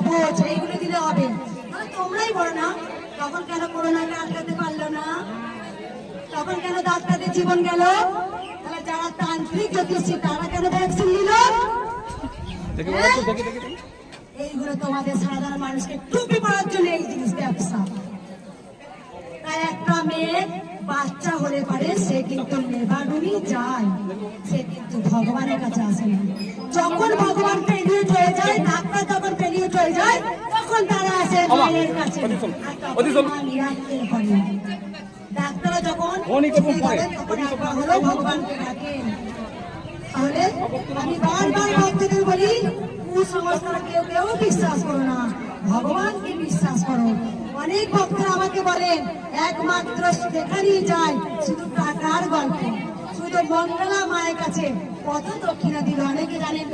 বোঝ এইগুলো দিলে হবে। তোমরাই বলো না, তখন কেন করোনাকে আটকাতে পারলো না? তখন কেন ডাক্তারদের জীবন গেল? তাহলে যারা তান্ত্রিক জ্যোতিষী তারা কেন ভ্যাকসিন দিল? এইগুলো তোমাদের সাধারণ মানুষকে টুপি পড়ার জন্য এই জিনিস ব্যবসা। তাই একটা মেয়ে বাচ্চা হলে পারে সে কিন্তু নেবারুনি যায়, সে কিন্তু ভগবানের কাছে আসে না। যখন ভগবান পেরিয়ে চলে যায়, ডাক্তার যখন পেরিয়ে চলে যায়, তখন তারা আসে মায়ের কাছে। ডাক্তাররা যখন হলো ভগবানকে ডাকেন। তাহলে আমি বারবার ভক্তদের বলি, কুসংস্কার কেউ কেউ বিশ্বাস করো না, ভগবানকে বিশ্বাস করো। অনেক ভক্তরা আমাকে বলেন একমাত্র সেখানেই যায় শুধু টাকার গল্প, শুধু মঙ্গলা মায়ের কাছে কত দক্ষিণা দিল। অনেকে জানেন